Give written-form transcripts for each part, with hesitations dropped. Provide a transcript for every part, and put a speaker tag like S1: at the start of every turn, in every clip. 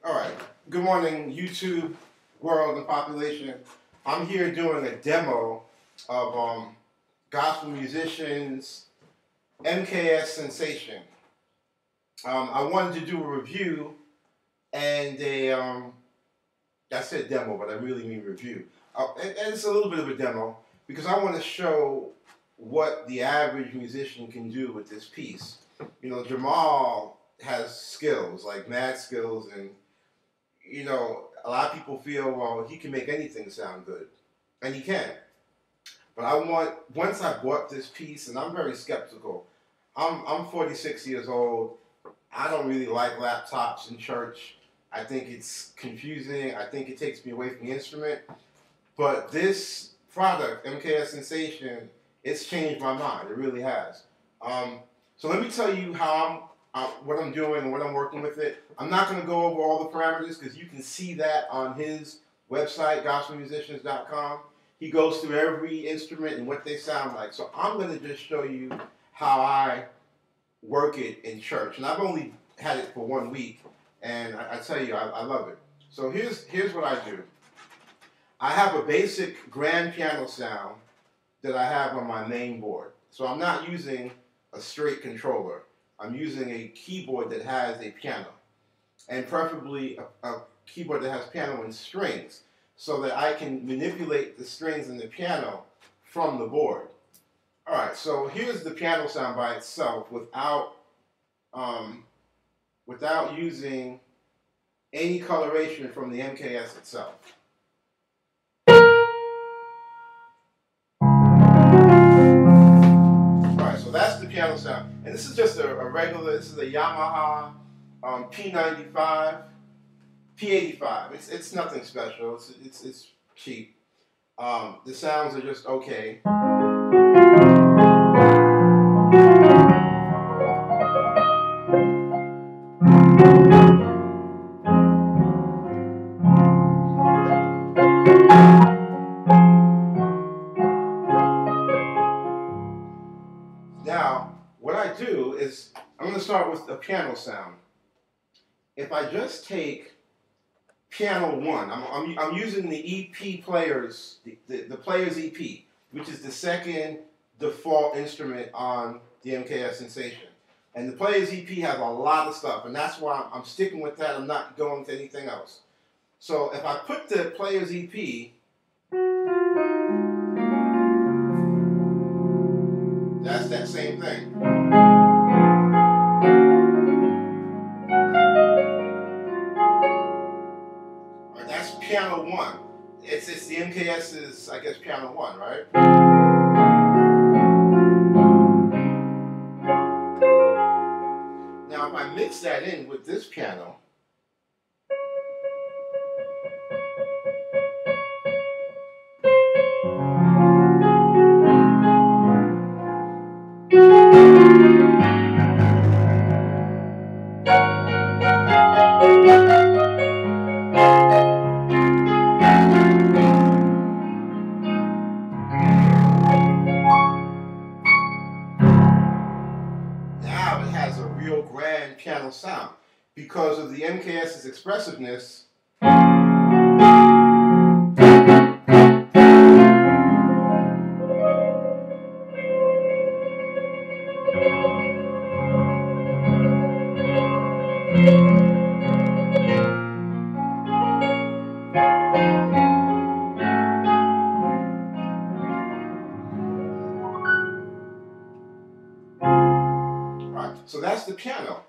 S1: All right. Good morning, YouTube world and population. I'm here doing a demo of gospel musicians, MKS Sensation. I wanted to do a review and I said demo, but I really mean review. And it's a little bit of a demo because I want to show what the average musician can do with this piece. You know, Jamal has skills, like mad skills, and you know, a lot of people feel, well, he can make anything sound good, and he can. But once I bought this piece, and I'm very skeptical. I'm 46 years old. I don't really like laptops in church. I think it's confusing. I think it takes me away from the instrument. But this product, MKS Sensation, it's changed my mind. It really has. So let me tell you how what I'm doing and what I'm working with it. I'm not going to go over all the parameters because you can see that on his website, gospelmusicians.com. He goes through every instrument and what they sound like. So I'm going to just show you how I work it in church. And I've only had it for 1 week, and I tell you, I love it. So here's what I do. I have a basic grand piano sound that I have on my main board. So I'm not using a straight controller. I'm using a keyboard that has a piano, and preferably a keyboard that has piano and strings, so that I can manipulate the strings in the piano from the board. All right, so here's the piano sound by itself without using any coloration from the MKS itself. So that's the piano sound. And this is just a regular, this is a Yamaha P95, P85. It's nothing special. It's cheap. The sounds are just okay. Now, what I do is, I'm going to start with the piano sound. If I just take piano 1, I'm using the EP players, the player's EP, which is the second default instrument on the MKS Sensation. And the player's EP has a lot of stuff, and that's why I'm sticking with that. I'm not going to anything else. So if I put the player's EP, that's that same thing. All right, that's piano 1. It's the MKS's, I guess, piano 1, right? Now, if I mix that in with this piano, now it has a real grand piano sound because of the MKS's expressiveness. So that's the piano.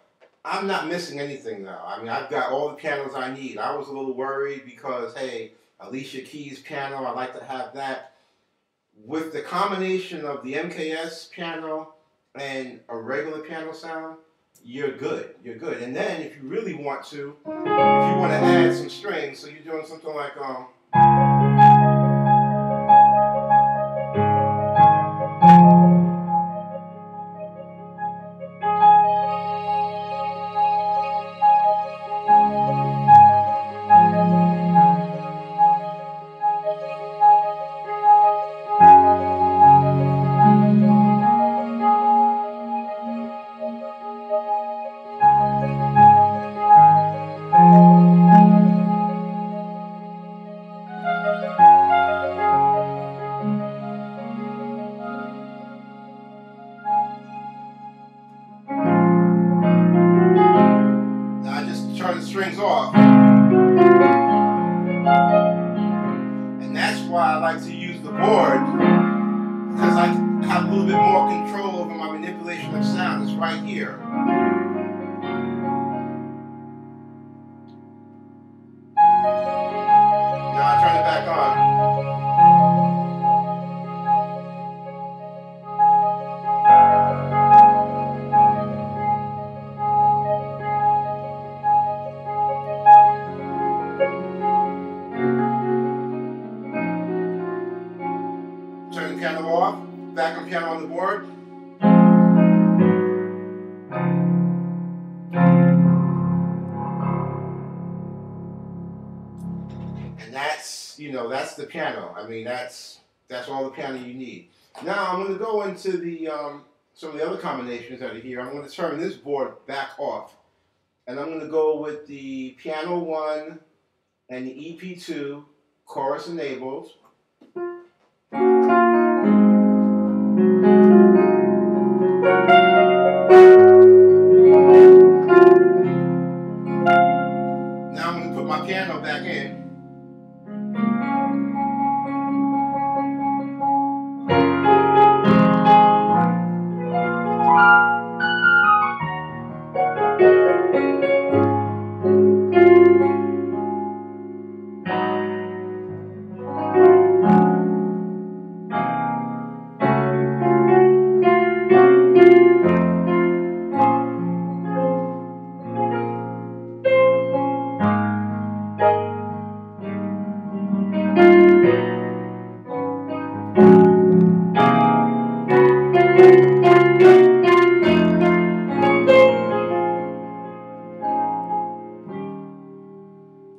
S1: I'm not missing anything now. I mean, I've got all the pianos I need. I was a little worried because, hey, Alicia Keys' piano, I like to have that. With the combination of the MKS piano and a regular piano sound, you're good. You're good. And then if you really want to, if you want to add some strings, so you're doing something like turn the strings off. And that's why I like to use the board, because I have a little bit more control over my manipulation of sound. It's right here. Now I turn it back on. Turn the piano off, back on piano on the board. And that's, you know, that's the piano. I mean, that's all the piano you need. Now I'm going to go into the some of the other combinations that are here. I'm going to turn this board back off. And I'm going to go with the piano 1 and the EP2 chorus enabled. Now I'm going to put my piano back in.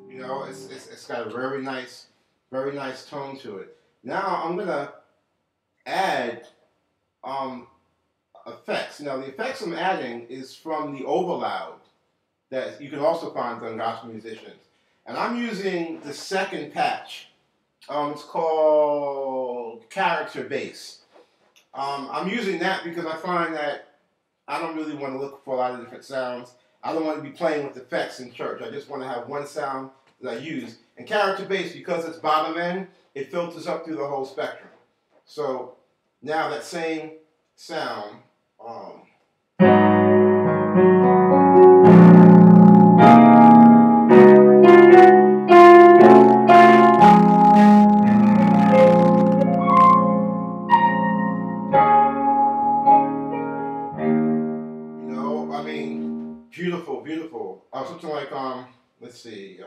S1: You know, it's got a very nice tone to it. Now I'm gonna add effects. Now the effects I'm adding is from the overloud that you can also find on gospel musicians, and I'm using the second patch. It's called character bass. I'm using that because I find that I don't really want to look for a lot of different sounds. I don't want to be playing with effects in church. I just want to have one sound that I use. And character bass, because it's bottom end, it filters up through the whole spectrum. So now that same sound, you know, I mean, beautiful, beautiful. Something like, let's see.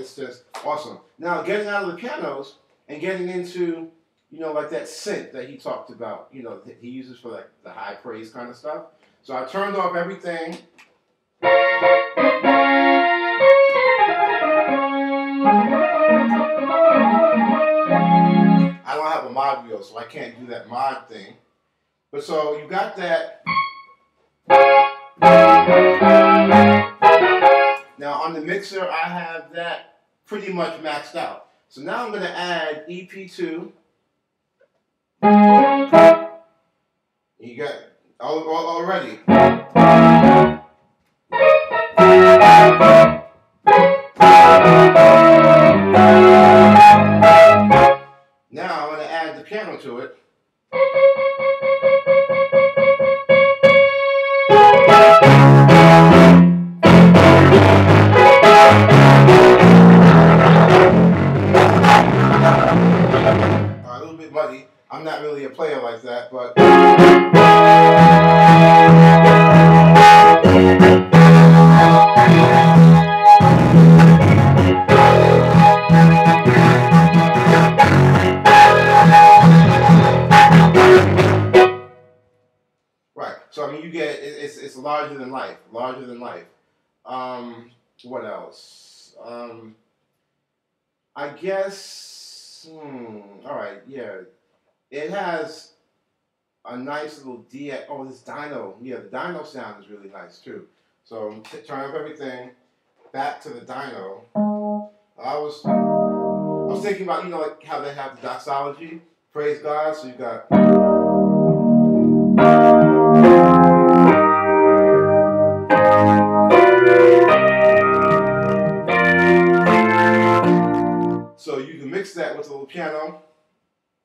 S1: It's just awesome. Now, getting out of the pianos and getting into, you know, like that synth that he talked about, you know, that he uses for like the high praise kind of stuff. So I turned off everything. I don't have a mod wheel, so I can't do that mod thing. But so you got that. Now on the mixer, I have that pretty much maxed out. So now I'm going to add EP2. You got already. Now I'm going to add the piano to it. but right. So I mean, you get it's larger than life, larger than life. What else? I guess. All right. Yeah. It has a nice little oh, this dyno. Yeah, the dyno sound is really nice too. So turn up everything back to the dyno. I was thinking about, like how they have the doxology, praise God. So you got. So you can mix that with a little piano,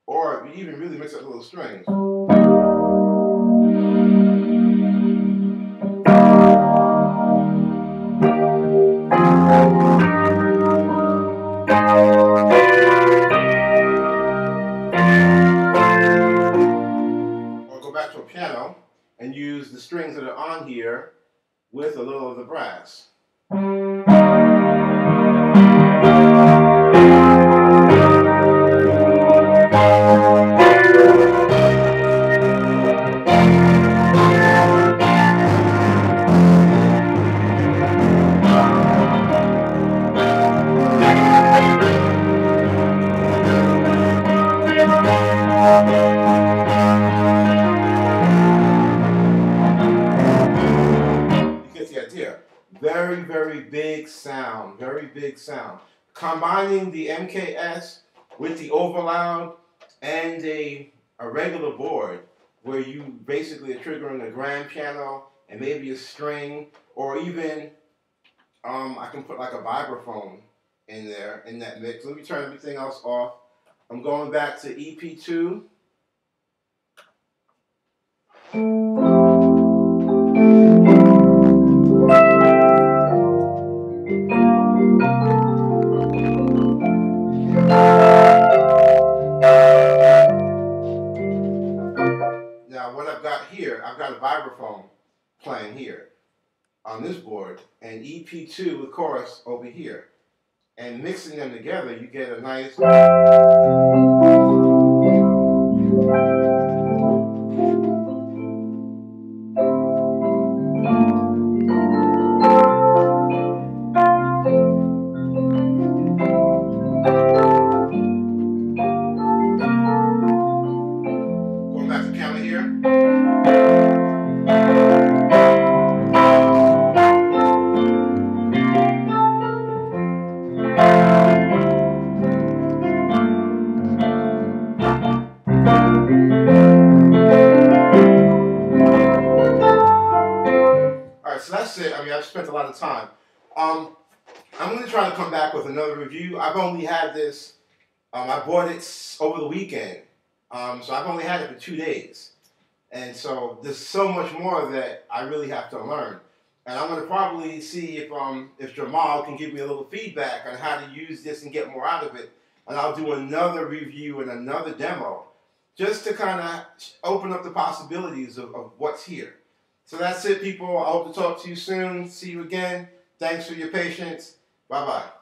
S1: or you even really mix it with little strings. Or go back to a piano and use the strings that are on here with a little of the brass. Very, very big sound, very big sound. Combining the MKS with the overloud and a regular board where you basically are triggering a grand piano and maybe a string, or even I can put like a vibraphone in there in that mix. Let me turn everything else off. I'm going back to EP2. Now what I've got here, I've got a vibraphone playing here on this board, and EP2, of course, over here. And mixing them together, you get a nice... Going back to piano here. Alright, so that's it. I mean, I've spent a lot of time. I'm going to try to come back with another review. I've only had this, I bought it over the weekend. So I've only had it for 2 days. And so there's so much more that I really have to learn. And I'm going to probably see if Jamal can give me a little feedback on how to use this and get more out of it. And I'll do another review and another demo just to kind of open up the possibilities of what's here. So that's it, people. I hope to talk to you soon. See you again. Thanks for your patience. Bye-bye.